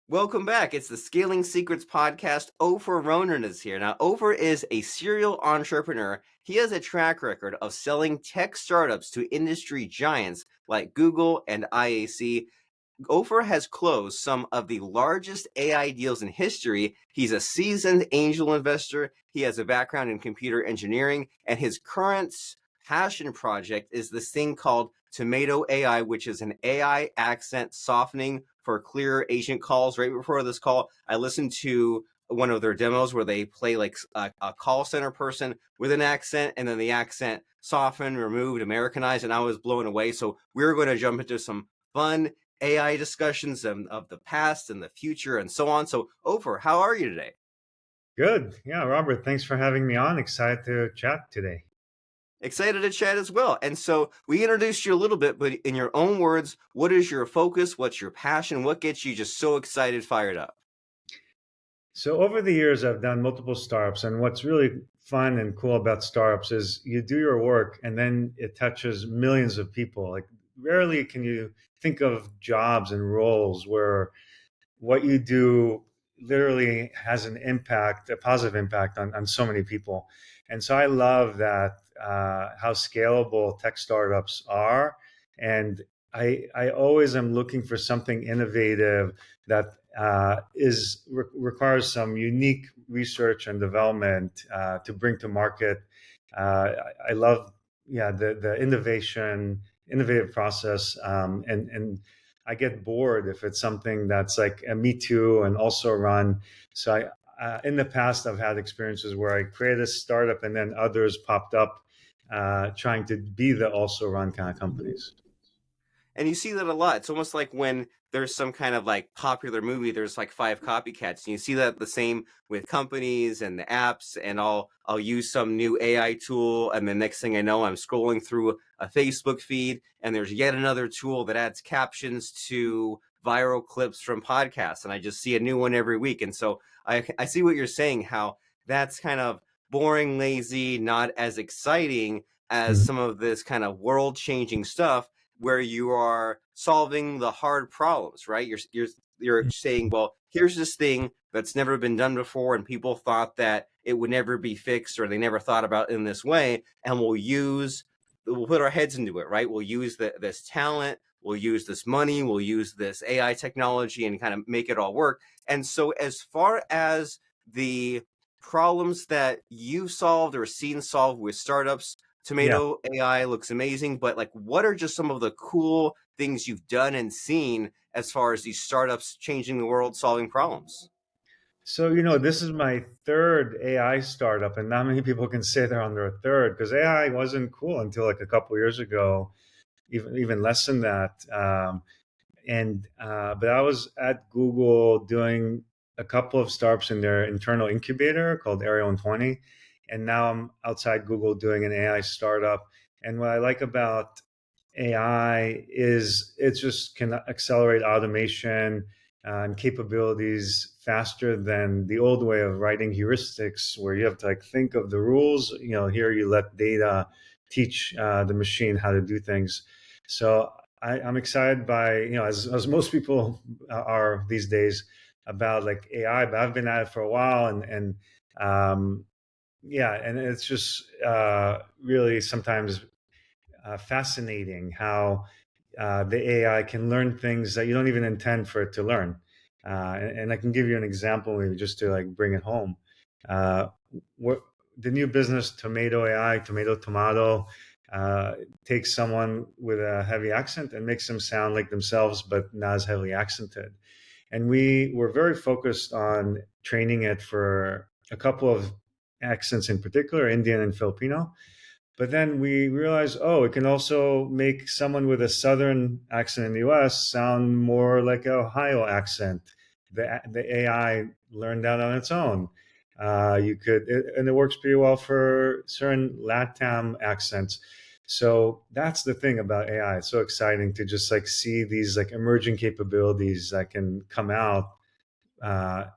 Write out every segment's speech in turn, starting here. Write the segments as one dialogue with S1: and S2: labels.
S1: Welcome back. It's the Scaling Secrets podcast. Ofer Ronen is here. Now, Ofer is a serial entrepreneur. He has a track record of selling tech startups to industry giants like Google and IAC. Ofer has closed some of the largest AI deals in history. He's a seasoned angel investor. He has a background in computer engineering, and his current passion project is this thing called Tomato.ai, which is an AI accent softening for clearer agent calls. Right before this call, I listened to one of their demos where they play like a call center person with an accent, and then the accent softened, removed, Americanized, and I was blown away. So we're going to jump into some fun AI discussions of the past and the future and so on. So, Ofer, how are you today?
S2: Good. Yeah, Robert, thanks for having me on. Excited to chat today.
S1: Excited to chat as well. And so we introduced you a little bit, but in your own words, what is your focus? What's your passion? What gets you just so excited, fired up?
S2: So, over the years, I've done multiple startups, and what's really fun and cool about startups is you do your work and then it touches millions of people. Like, rarely can you think of jobs and roles where what you do literally has an impact, a positive impact on so many people. And so I love that how scalable tech startups are. And I always am looking for something innovative that requires some unique research and development to bring to market. I love, yeah, the innovative process, and I get bored if it's something that's like a me too and also run. So in the past, I've had experiences where I created a startup and then others popped up trying to be the also run kind of companies.
S1: And you see that a lot. It's almost like when there's some kind of like popular movie, there's like five copycats. And you see that the same with companies and the apps. And I'll use some new AI tool, and the next thing I know, I'm scrolling through a Facebook feed, and there's yet another tool that adds captions to viral clips from podcasts, and I just see a new one every week. And so I see what you're saying, how that's kind of boring, lazy, not as exciting as
S2: Mhm.
S1: some of this kind of world changing stuff where you are solving the hard problems, right? You're saying, well, here's this thing that's never been done before, and people thought that it would never be fixed, or they never thought about it in this way, and we'll put our heads into it, right? We'll use this talent, we'll use this money, we'll use this AI technology, and kind of make it all work. And so, as far as the problems that you solved or seen solved with startups,
S2: Yeah.
S1: Tomato AI looks amazing, but like, what are just some of the cool things you've done and seen as far as these startups changing the world, solving problems?
S2: So, this is my third AI startup, and not many people can say they're on their third because AI wasn't cool until like a couple years ago, even less than that. And But I was at Google doing a couple of startups in their internal incubator called Area 120, and now I'm outside Google doing an AI startup. And what I like about AI is it just can accelerate automation and capabilities faster than the old way of writing heuristics, where you have to like think of the rules. Here you let data teach the machine how to do things. So I'm excited by as most people are these days about like AI, but I've been at it for a while, and yeah, and it's just really sometimes fascinating how the AI can learn things that you don't even intend for it to learn. And I can give you an example, maybe just to like bring it home. Uh, what the new business Tomato AI, Tomato, uh, takes someone with a heavy accent and makes them sound like themselves, but not as heavily accented. And we were very focused on training it for a couple of accents in particular, Indian and Filipino. But then we realized, oh, it can also make someone with a southern accent in the US sound more like an Ohio accent. The AI learned that on its own. And it works pretty well for certain LATAM accents. So that's the thing about AI. It's so exciting to just like see these like emerging capabilities that can come out,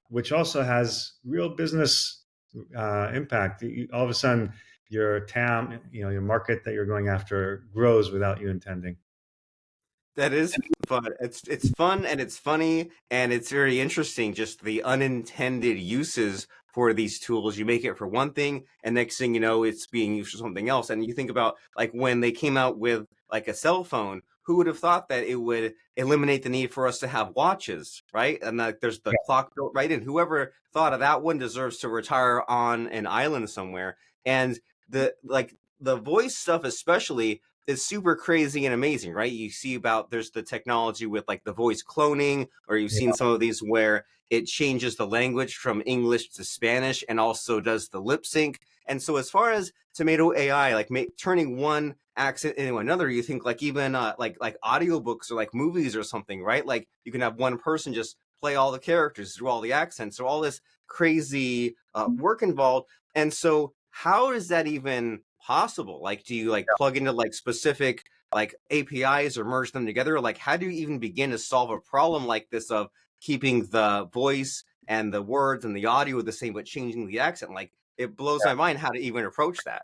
S2: which also has real business impact. All of a sudden, your TAM, your market that you're going after, grows without you intending.
S1: That is fun. It's fun and it's funny and it's very interesting. Just the unintended uses for these tools. You make it for one thing, and next thing you know, it's being used for something else. And you think about like when they came out with like a cell phone. Who would have thought that it would eliminate the need for us to have watches, right? And like there's the
S2: Yeah,
S1: clock built right in. Whoever thought of that one deserves to retire on an island somewhere. And the voice stuff, especially is super crazy and amazing, right? You see about there's the technology with like the voice cloning, or you've seen
S2: yeah,
S1: some of these where it changes the language from English to Spanish and also does the lip sync. And so, as far as Tomato AI, like turning one accent into another, you think like even like audiobooks or like movies or something, right? Like you can have one person just play all the characters through all the accents, so all this crazy work involved. And so, how is that even possible? Like, do you like plug into like specific like APIs or merge them together? Like, how do you even begin to solve a problem like this of keeping the voice and the words and the audio the same, but changing the accent? Like, it blows my mind how to even approach that.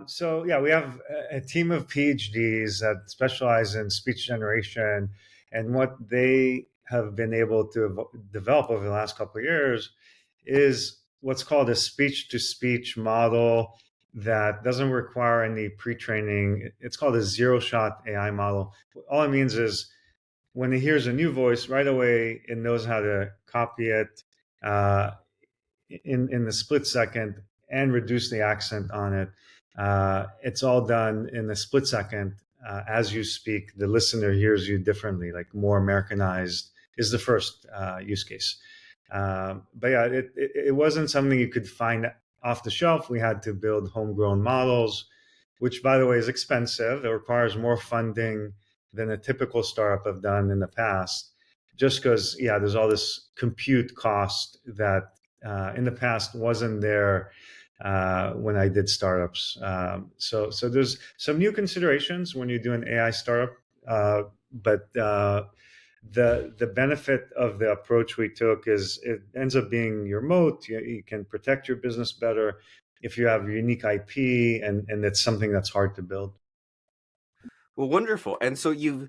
S2: So yeah, we have a team of PhDs that specialize in speech generation, and what they have been able to develop over the last couple of years is what's called a speech-to-speech model that doesn't require any pre-training. It's called a zero-shot AI model. All it means is when it hears a new voice, right away it knows how to copy it. Uh, in the split second and reduce the accent on it. It's all done in a split second as you speak. The listener hears you differently, like more Americanized is the first use case. But yeah, it wasn't something you could find off the shelf. We had to build homegrown models, which, by the way, is expensive. It requires more funding than a typical startup have done in the past. Just because, yeah, there's all this compute cost that in the past wasn't there when I did startups. So there's some new considerations when you do an AI startup, but the benefit of the approach we took is it ends up being your moat. You can protect your business better if you have unique IP, and it's something that's hard to build.
S1: Well, wonderful. And so you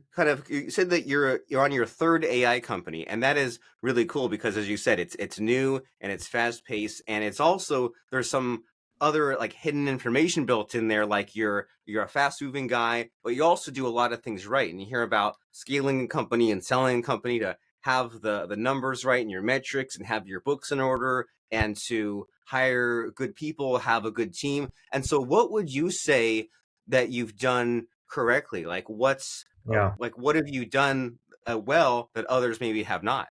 S1: said that you're on your third AI company, and that is really cool because, as you said, it's new and it's fast paced, and it's also there's some other like hidden information built in there. Like you're a fast moving guy, but you also do a lot of things right. And you hear about scaling a company and selling a company to have the numbers right and your metrics and have your books in order and to hire good people, have a good team. And so, what would you say that you've done correctly? Like
S2: Yeah.
S1: what have you done well that others maybe have not?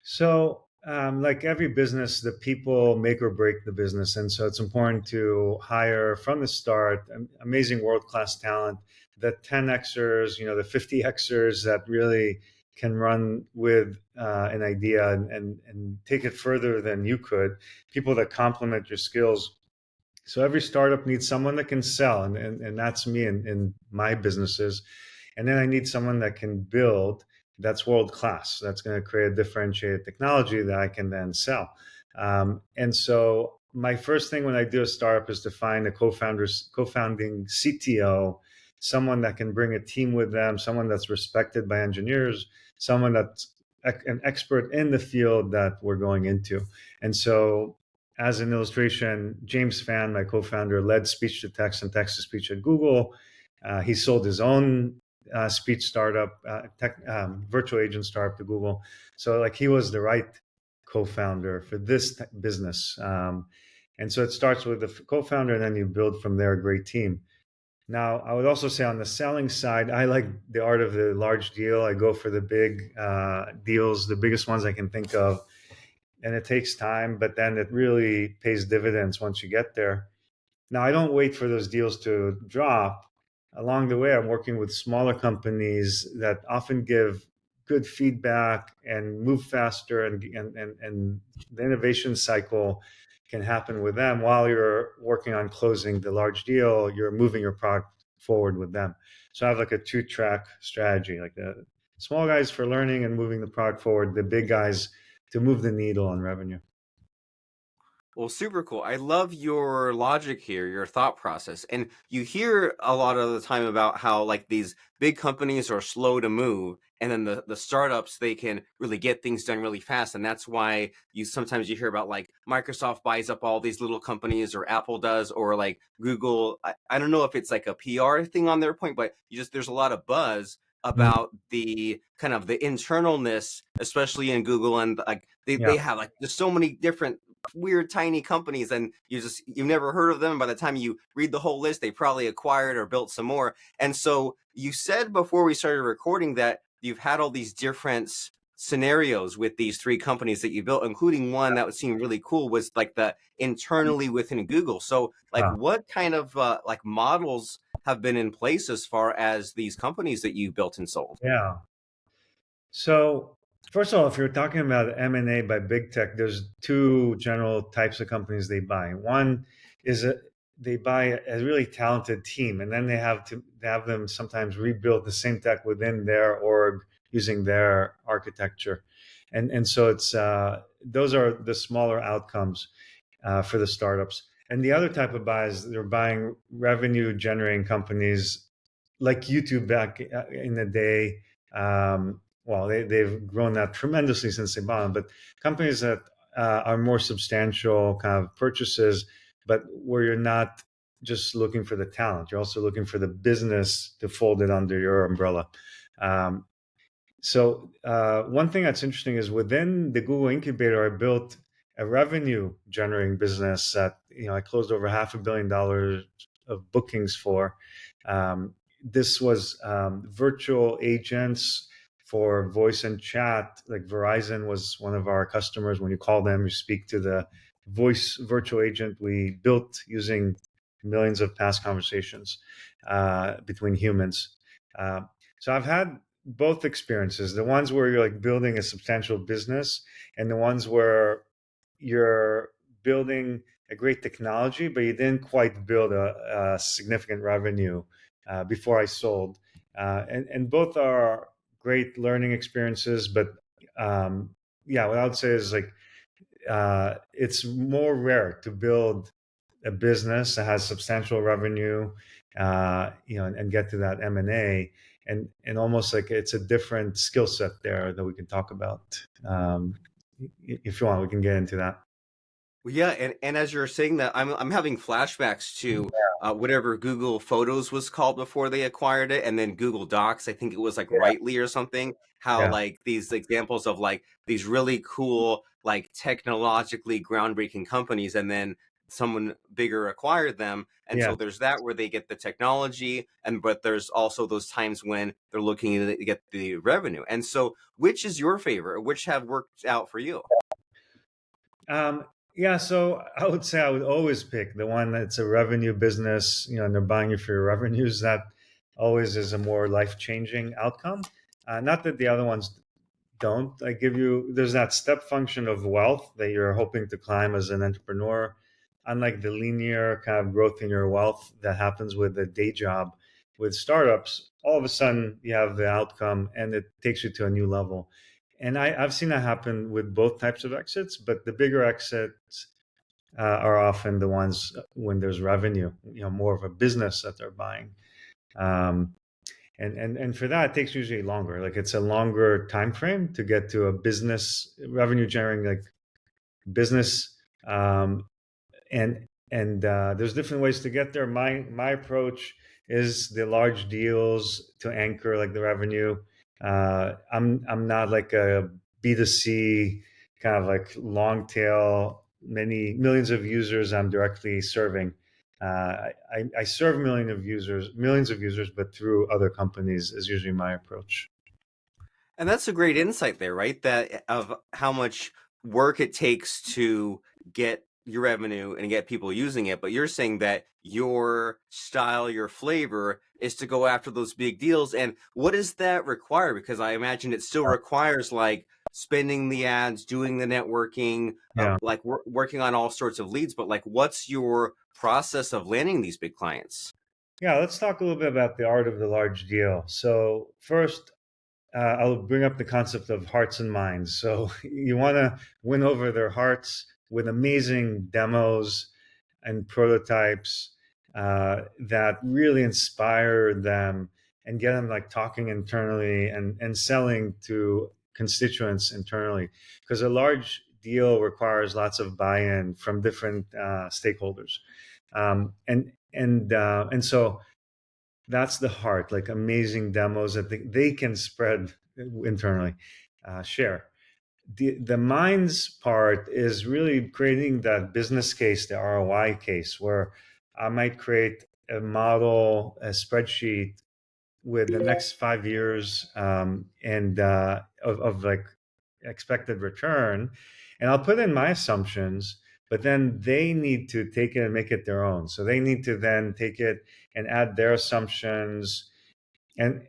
S2: So, like every business, the people make or break the business. And so it's important to hire from the start amazing world class talent, the 10Xers, the 50Xers that really can run with an idea and take it further than you could, people that complement your skills. So every startup needs someone that can sell, and that's me in my businesses. And then I need someone that can build that's world class, that's going to create a differentiated technology that I can then sell. And so my first thing when I do a startup is to find a co-founding CTO, someone that can bring a team with them, someone that's respected by engineers, someone that's an expert in the field that we're going into. And so as an illustration, James Fan, my co-founder, led speech to text and text to speech at Google. He sold his own speech startup, virtual agent startup to Google. So like he was the right co-founder for this business. And so it starts with the co-founder, and then you build from there a great team. Now, I would also say on the selling side, I like the art of the large deal. I go for the big deals, the biggest ones I can think of, and it takes time, but then it really pays dividends once you get there. Now, I don't wait for those deals to drop. Along the way, I'm working with smaller companies that often give good feedback and move faster, and the innovation cycle can happen with them while you're working on closing the large deal. You're moving your product forward with them. So I have like a two-track strategy, like the small guys for learning and moving the product forward, the big guys to move the needle on revenue.
S1: Well, super cool. I love your logic here, your thought process. And you hear a lot of the time about how like these big companies are slow to move, and then the startups they can really get things done really fast. And that's why you sometimes you hear about like Microsoft buys up all these little companies, or Apple does, or like Google. I don't know if it's like a PR thing on their point, but you just there's a lot of buzz
S2: Mm,
S1: about the kind of the internalness, especially in Google, and like
S2: yeah,
S1: they have like just so many different weird tiny companies, and you've never heard of them. By the time you read the whole list, they probably acquired or built some more. And so you said before we started recording that you've had all these different scenarios with these three companies that you built, including one that seemed really cool was like the internally within Google. So like
S2: yeah,
S1: what kind of like models have been in place as far as these companies that you built and sold?
S2: yeah. So, first of all, if you're talking about M&A by big tech, there's two general types of companies they buy. One is they buy a really talented team, and then they have them sometimes rebuild the same tech within their org using their architecture, and so it's those are the smaller outcomes for the startups. And the other type of buy is they're buying revenue generating companies like YouTube back in the day. Well, they've grown that tremendously since they bought them, but companies that are more substantial kind of purchases, but where you're not just looking for the talent, you're also looking for the business to fold it under your umbrella. Um, one thing that's interesting is within the Google incubator, I built a revenue generating business that I closed over $500 million of bookings for. This was virtual agents for voice and chat. Like Verizon was one of our customers. When you call them, you speak to the voice virtual agent we built using millions of past conversations between humans. Uh, so I've had both experiences, the ones where you're like building a substantial business and the ones where you're building a great technology but you didn't quite build a significant revenue before I sold, and both are great learning experiences, but yeah, what I would say is like it's more rare to build a business that has substantial revenue, and get to that M&A, and almost like it's a different skill set there that we can talk about. If you want, we can get into that.
S1: Well, yeah, and as you're saying that, I'm having flashbacks to whatever Google Photos was called before they acquired it, and then Google Docs. I think it was like
S2: Yeah,
S1: Rightly or something. How
S2: yeah,
S1: like these examples of like these really cool, like technologically groundbreaking companies, and then someone bigger acquired them, and
S2: yeah.
S1: so there's that where they get the technology, and but there's also those times when they're looking to get the revenue. And so, which is your favorite? Which have worked out for you?
S2: Um, yeah, so I would say I would always pick the one that's a revenue business, and they're buying you for your revenues. That always is a more life changing outcome. Not that the other ones don't. I give you, there's that step function of wealth that you're hoping to climb as an entrepreneur. Unlike the linear kind of growth in your wealth that happens with a day job, with startups, all of a sudden you have the outcome and it takes you to a new level. And I've seen that happen with both types of exits, but the bigger exits are often the ones when there's revenue, more of a business that they're buying. Um, and for that, it takes usually longer. Like it's a longer time frame to get to a business revenue generating like business. Um, and and there's different ways to get there. My approach is the large deals to anchor like the revenue. I'm not like a B2C kind of like long tail, many millions of users I'm directly serving. I serve millions of users, but through other companies is usually my approach.
S1: And that's a great insight there, right? That of how much work it takes to get your revenue and get people using it. But you're saying that your style, your flavor is to go after those big deals. And what does that require? Because I imagine it still requires like spending the ads, doing the networking,
S2: Yeah.
S1: like working on all sorts of leads. But like, what's your process of landing these big clients?
S2: Yeah, let's talk a little bit about the art of the large deal. So first, I'll bring up the concept of hearts and minds. So you want to win over their hearts with amazing demos and prototypes that really inspire them and get them like talking internally and selling to constituents internally, because a large deal requires lots of buy-in from different stakeholders, and so that's the heart, like amazing demos that they can spread internally, share. The minds part is really creating that business case, the ROI case, where I might create a model, a spreadsheet with the next 5 years, and of like expected return, and I'll put in my assumptions, but then they need to take it and make it their own. So they need to then take it and add their assumptions, and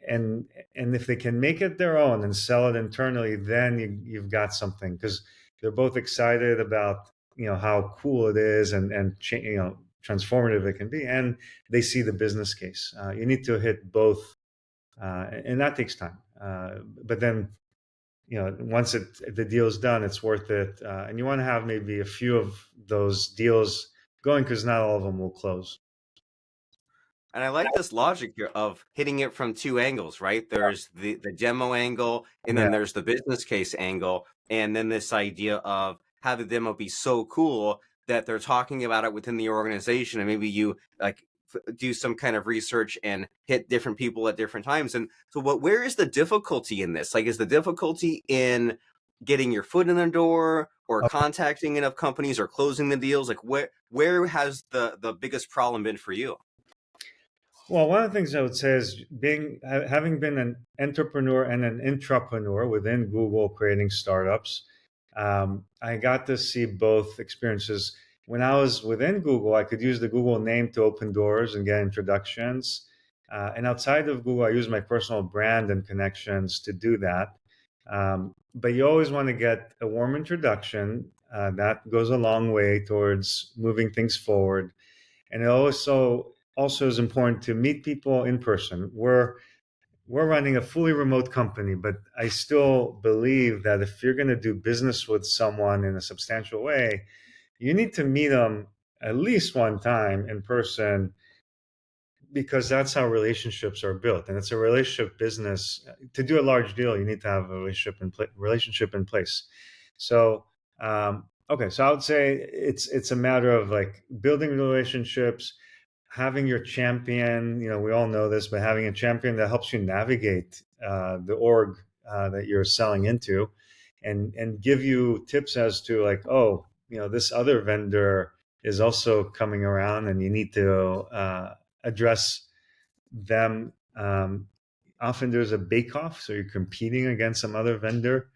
S2: if they can make it their own and sell it internally, then you've got something, because they're both excited about how cool it is, and transformative it can be, and they see the business case. You need to hit both, and that takes time. But then once the deal is done, it's worth it, and you want to have maybe a few of those deals going, because not all of them will close.
S1: And I like this logic here of hitting it from two angles, right? There's the demo angle, and
S2: Yeah.
S1: then there's the business case angle, and then this idea of have the demo be so cool that they're talking about it within the organization, and maybe you like do some kind of research and hit different people at different times. And so, where is the difficulty in this? Like, is the difficulty in getting your foot in the door, or contacting enough companies, or closing the deals? Like, where has the biggest problem been for you?
S2: Well, one of the things I would say is having been an entrepreneur and an intrapreneur within Google creating startups. I got to see both experiences. When I was within Google, I could use the Google name to open doors and get introductions. And outside of Google, I use my personal brand and connections to do that. But you always want to get a warm introduction. That goes a long way towards moving things forward. And it also is important to meet people in person. We're running a fully remote company, but I still believe that if you're going to do business with someone in a substantial way, you need to meet them at least one time in person, because that's how relationships are built, and it's a relationship business. To do a large deal, you need to have a relationship in place. So okay, so I would say it's a matter of like building relationships, having your champion. We all know this, but having a champion that helps you navigate the org that you're selling into, and give you tips as to like, oh, this other vendor is also coming around, and you need to address them. Often there's a bake-off, so you're competing against some other vendor.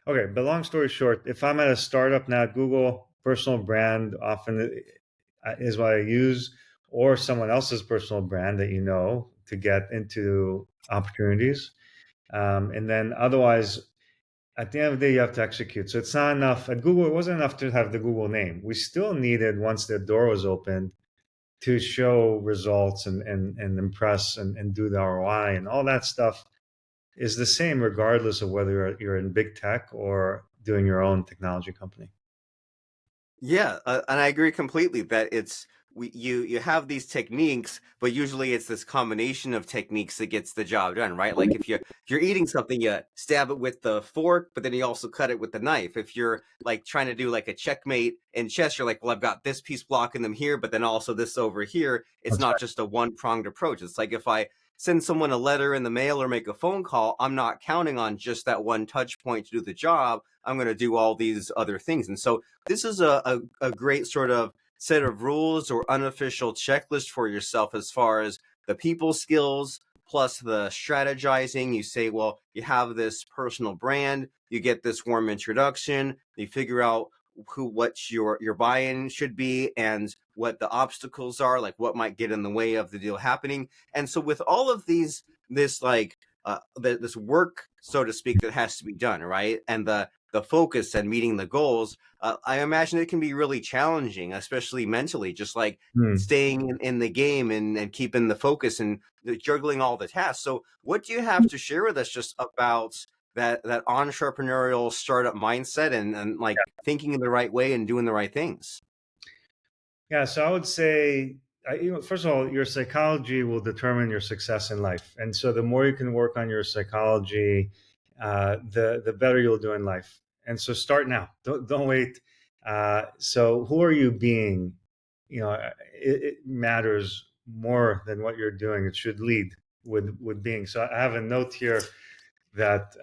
S2: Okay, but long story short, if I'm at a startup now at Google, personal brand often is what I use, or someone else's personal brand that to get into opportunities. And then otherwise, at the end of the day, you have to execute. So it's not enough. At Google, it wasn't enough to have the Google name. We still needed, once the door was opened, to show results and impress and do the ROI, and all that stuff is the same regardless of whether you're in big tech or doing your own technology company.
S1: Yeah, and I agree completely that you have these techniques, but usually it's this combination of techniques that gets the job done, right? Like if you're eating something, you stab it with the fork, but then you also cut it with the knife. If you're like trying to do like a checkmate in chess, you're like, well, I've got this piece blocking them here, but then also this over here. It's
S2: That's
S1: not
S2: right.
S1: just a one-pronged approach. It's like if I send someone a letter in the mail or make a phone call, I'm not counting on just that one touch point to do the job. I'm going to do all these other things. And so this is a great sort of set of rules or unofficial checklist for yourself as far as the people skills plus the strategizing. You say, well, you have this personal brand, you get this warm introduction, you figure out what your buy-in should be and what the obstacles are, like what might get in the way of the deal happening. And so with all of this like this work, so to speak, that has to be done, right? And the focus and meeting the goals, I imagine it can be really challenging, especially mentally, just like
S2: Hmm.
S1: staying in the game and keeping the focus and juggling all the tasks. So what do you have to share with us just about that entrepreneurial startup mindset and like thinking in the right way and doing the right things?
S2: Yeah, so I would say, first of all, your psychology will determine your success in life, and so the more you can work on your psychology, the better you'll do in life. And so start now. Don't wait. So who are you being? It matters more than what you're doing. It should lead with being. So I have a note here that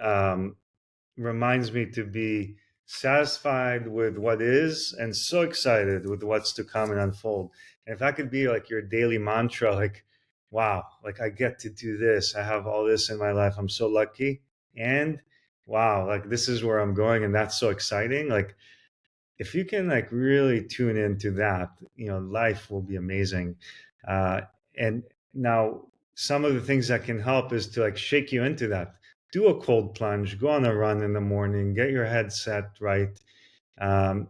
S2: reminds me to be satisfied with what is and so excited with what's to come and unfold. And if that could be like your daily mantra, like, wow, like I get to do this, I have all this in my life, I'm so lucky. And wow, like this is where I'm going, and that's so exciting. Like, if you can like really tune into that, life will be amazing. uh, and now some of the things that can help is to like shake you into that. Do a cold plunge, go on a run in the morning, get your head set right. um,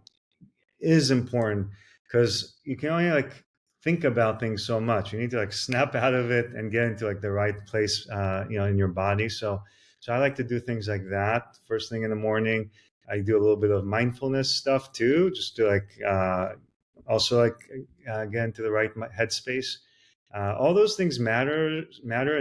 S2: is important because you can only like think about things so much. You need to like snap out of it and get into like the right place, in your body. So I like to do things like that first thing in the morning. I do a little bit of mindfulness stuff too, just to like also like get into the right headspace. All those things matter.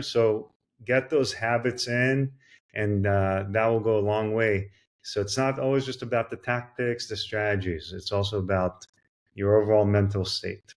S2: So get those habits in, and that will go a long way. So it's not always just about the tactics, the strategies. It's also about your overall mental state.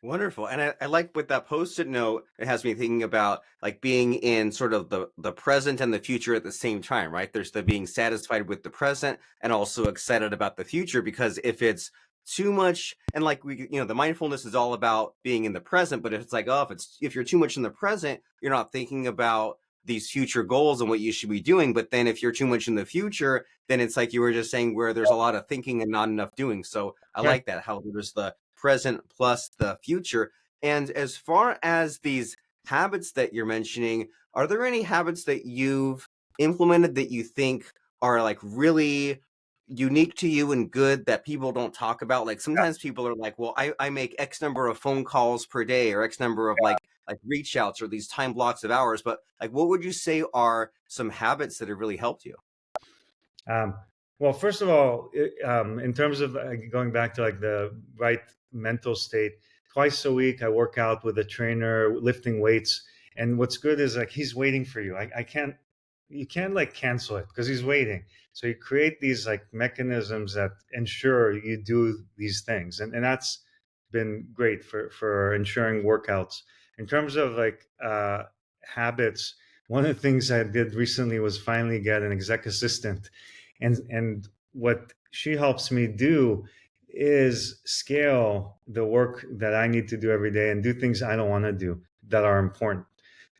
S1: Wonderful. And I like with that post-it note, it has me thinking about like being in sort of the present and the future at the same time, right? There's the being satisfied with the present and also excited about the future, because if it's too much, and like the mindfulness is all about being in the present, but if it's like, oh, if you're too much in the present, you're not thinking about these future goals and what you should be doing. But then if you're too much in the future, then it's like you were just saying, where there's a lot of thinking and not enough doing. So I
S2: Yeah.
S1: like that, how there's the present plus the future. And as far as these habits that you're mentioning, are there any habits that you've implemented that you think are like really unique to you and good that people don't talk about? Like sometimes people are like, well, I make X number of phone calls per day or X number of like reach outs or these time blocks of hours. But like, what would you say are some habits that have really helped you?
S2: Um, well, first of all, in terms of going back to like the right mental state, twice a week I work out with a trainer, lifting weights. And what's good is like he's waiting for you. I can't, you can't like cancel it because he's waiting. So you create these like mechanisms that ensure you do these things, and that's been great for ensuring workouts. In terms of like habits, one of the things I did recently was finally get an exec assistant, and what she helps me do is scale the work that I need to do every day and do things I don't want to do that are important.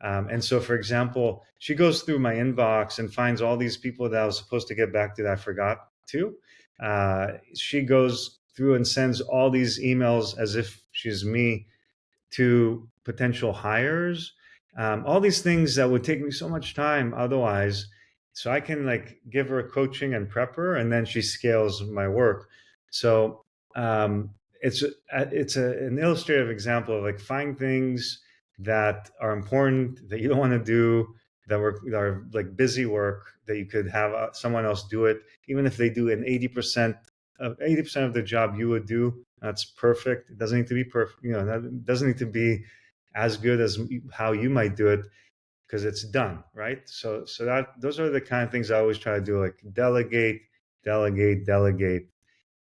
S2: And so, for example, she goes through my inbox and finds all these people that I was supposed to get back to that I forgot to. She goes through and sends all these emails as if she's me to potential hires, all these things that would take me so much time otherwise. So I can like give her coaching and prep her, and then she scales my work. So an illustrative example of like find things that are important that you don't want to do, that are like busy work that you could have someone else do it, even if they do an 80% of the job you would do. That's perfect. It doesn't need to be perfect. It doesn't need to be as good as how you might do it because it's done, right? So that those are the kind of things I always try to do, like delegate, delegate, delegate,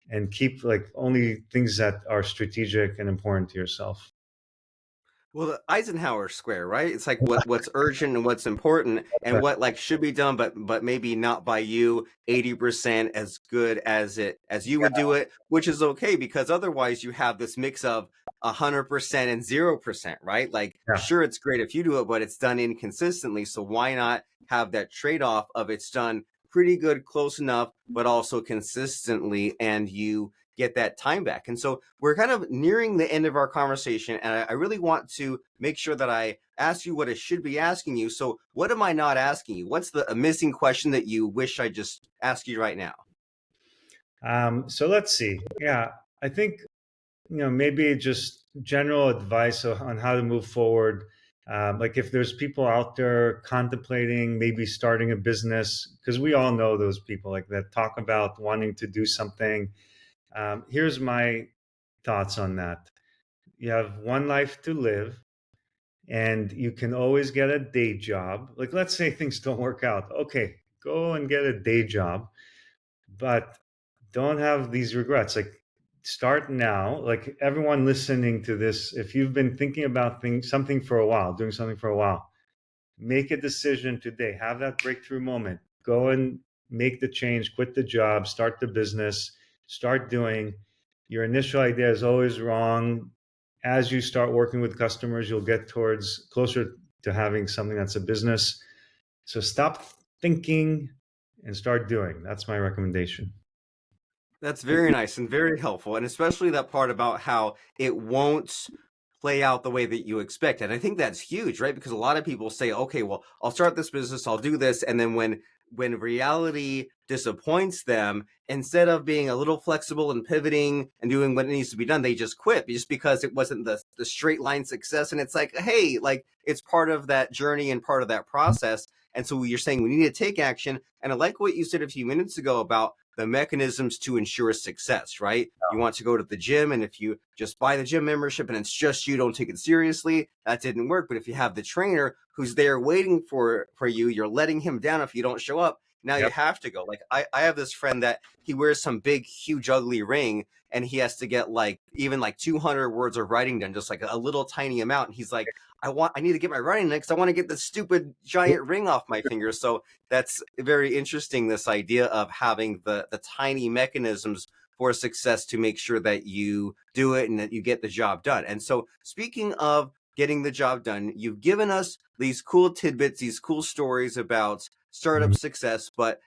S2: and keep like only things that are strategic and important to yourself.
S1: Well, the Eisenhower square, right? It's like what's urgent and what's important and what like should be done, but maybe not by you 80% as good as you would do it, which is okay because otherwise you have this mix of 100% and 0%, right? Like
S2: Yeah.
S1: sure it's great if you do it, but it's done inconsistently. So why not have that trade-off of it's done pretty good, close enough, but also consistently, and you get that time back. And so we're kind of nearing the end of our conversation, and I really want to make sure that I ask you what I should be asking you. So, what am I not asking you? What's a missing question that you wish I just asked you right now?
S2: So let's see. Yeah, I think maybe just general advice on how to move forward. Like if there's people out there contemplating maybe starting a business, because we all know those people like that talk about wanting to do something. Here's my thoughts on that. You have one life to live, and you can always get a day job. Like, let's say things don't work out. Okay, go and get a day job, but don't have these regrets. Like, start now. Like, everyone listening to this, if you've been thinking about something for a while, doing something for a while, make a decision today. Have that breakthrough moment. Go and make the change, quit the job, start the business, start doing. Your initial idea is always wrong. As you start working with customers, you'll get towards closer to having something that's a business. So stop thinking and start doing. That's my recommendation.
S1: That's very nice and very helpful, and especially that part about how it won't play out the way that you expect. And I think that's huge, right? Because a lot of people say, "Okay, well, I'll start this business, I'll do this," and then when reality disappoints them, instead of being a little flexible and pivoting and doing what needs to be done, they just quit just because it wasn't the straight line success. And it's like, hey, like it's part of that journey and part of that process. And so you're saying we need to take action. And I like what you said a few minutes ago about the mechanisms to ensure success, right? You want to go to the gym, and if you just buy the gym membership and it's just you, don't take it seriously, that didn't work. But if you have the trainer who's there waiting for you, you're letting him down if you don't show up. Now you
S2: Yep.
S1: have to go. Like I have this friend that he wears some big, huge, ugly ring, and he has to get like even like 200 words of writing done, just like a little tiny amount. And he's like, I need to get my writing done because I want to get this stupid giant ring off my finger. So that's very interesting, this idea of having the tiny mechanisms for success to make sure that you do it and that you get the job done. And so speaking of getting the job done, you've given us these cool tidbits, these cool stories about startup
S2: Mhm.
S1: success, but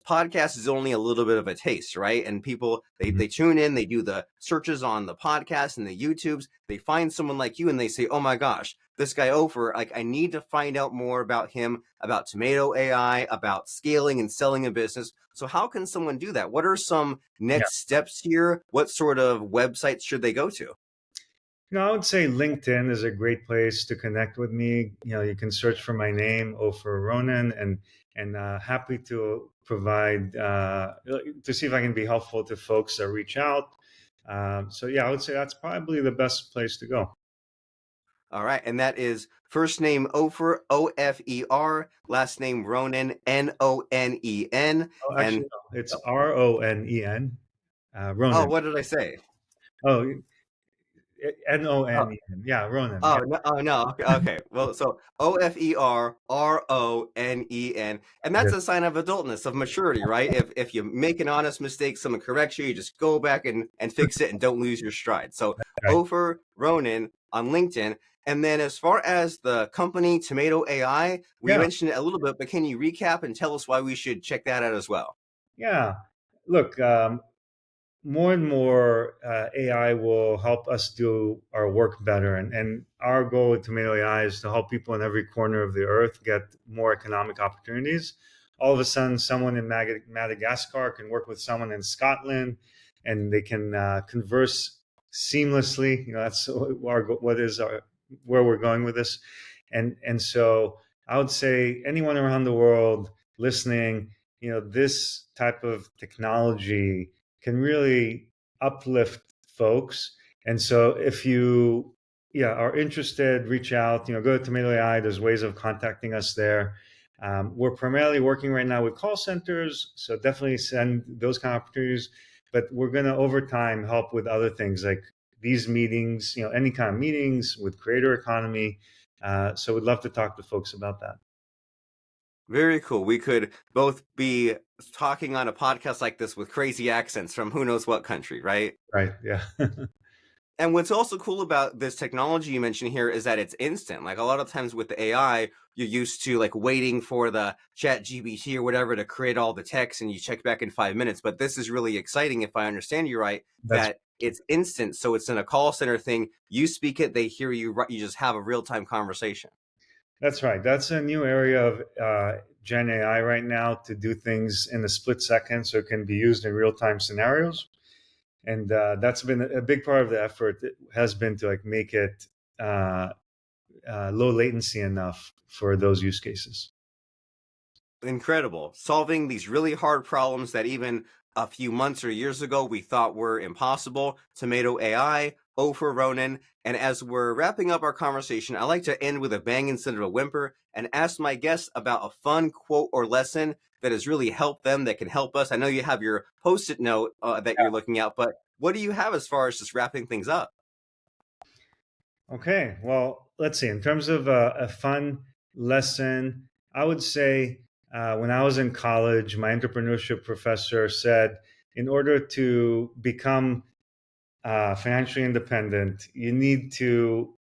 S1: podcast is only a little bit of a taste, right? And people
S2: Mhm.
S1: they tune in, they do the searches on the podcast and the YouTubes, they find someone like you and they say, "Oh my gosh, this guy Ofer, like I need to find out more about him, about Tomato AI, about scaling and selling a business." So how can someone do that? What are some
S2: Yeah.
S1: next steps here? What sort of websites should they go to?
S2: I would say LinkedIn is a great place to connect with me. You can search for my name, Ofer Ronen, and happy to provide to see if I can be helpful to folks that reach out. So yeah, I would say that's probably the best place to go.
S1: All right, and that is first name Ofer, Ofer, last name Ronen, Nonen.
S2: Oh, actually,
S1: And
S2: no, it's Ronen,
S1: oh,
S2: Ronen.
S1: what did I say?
S2: Oh, Nonen. Yeah, Ronen. Yeah,
S1: Oh no. Okay, okay. Well, so Ofer Ronen, and that's
S2: yes,
S1: a sign of adultness, of maturity, right? If you make an honest mistake, someone corrects you, you just go back and fix it and don't lose your stride. So
S2: right.
S1: Ofer Ronen on LinkedIn. And then as far as the company Tomato AI, we
S2: Yeah,
S1: mentioned it a little bit, but can you recap and tell us why we should check that out as well?
S2: yeah. Look, more and more AI will help us do our work better. And our goal with Tomato AI is to help people in every corner of the earth get more economic opportunities. All of a sudden, someone in Madagascar can work with someone in Scotland, and they can converse seamlessly. That's where we're going with this. And so I would say anyone around the world listening, this type of technology can really uplift folks. And so if you are interested, reach out, go to Tomato AI. There's ways of contacting us there. We're primarily working right now with call centers, so definitely send those kind of opportunities. But we're going to over time help with other things like these meetings, any kind of meetings with creator economy. So we'd love to talk to folks about that.
S1: Very cool. We could both be talking on a podcast like this with crazy accents from who knows what country, right?
S2: Right. Yeah.
S1: And what's also cool about this technology you mentioned here is that it's instant. Like a lot of times with the AI, you're used to like waiting for the chat GBT or whatever to create all the text and you check back in 5 minutes. But this is really exciting, if I understand you right,
S2: That's
S1: that it's instant. So it's in a call center thing. You speak it, they hear you, you just have a real time conversation.
S2: That's right. That's a new area of Gen AI right now to do things in a split second so it can be used in real time scenarios. And that's been a big part of the effort. It has been to like make it uh, low latency enough for those use cases.
S1: Incredible. Solving these really hard problems that even a few months or years ago we thought were impossible. Tomato AI, Ofer Ronen. And as we're wrapping up our conversation, I like to end with a bang instead of a whimper and ask my guests about a fun quote or lesson that has really helped them, that can help us. I know you have your post-it note that you're looking at, but what do you have as far as just wrapping things up?
S2: Okay, well, let's see. In terms of a fun lesson, I would say when I was in college, my entrepreneurship professor said, in order to become financially independent, you need to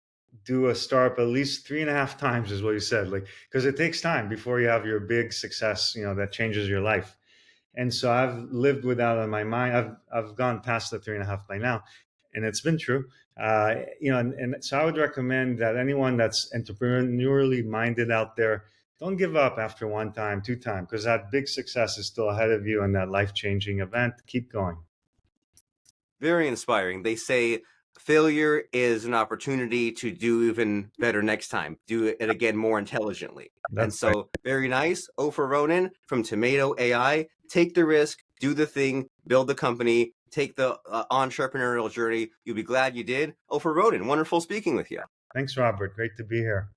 S2: do a startup at least 3.5 times, is what he said. Like, because it takes time before you have your big success, that changes your life. And so I've lived with that on my mind. I've gone past the 3.5 by now, and it's been true. And so I would recommend that anyone that's entrepreneurially minded out there, don't give up after one time, two time, because that big success is still ahead of you and that life changing event. Keep going.
S1: Very inspiring. They say failure is an opportunity to do even better next time, do it again more intelligently. And
S2: That's right.
S1: so, very nice. Ofer Ronen from Tomato AI. Take the risk, do the thing, build the company, take the entrepreneurial journey. You'll be glad you did. Ofer Ronen, wonderful speaking with you.
S2: Thanks, Robert. Great to be here.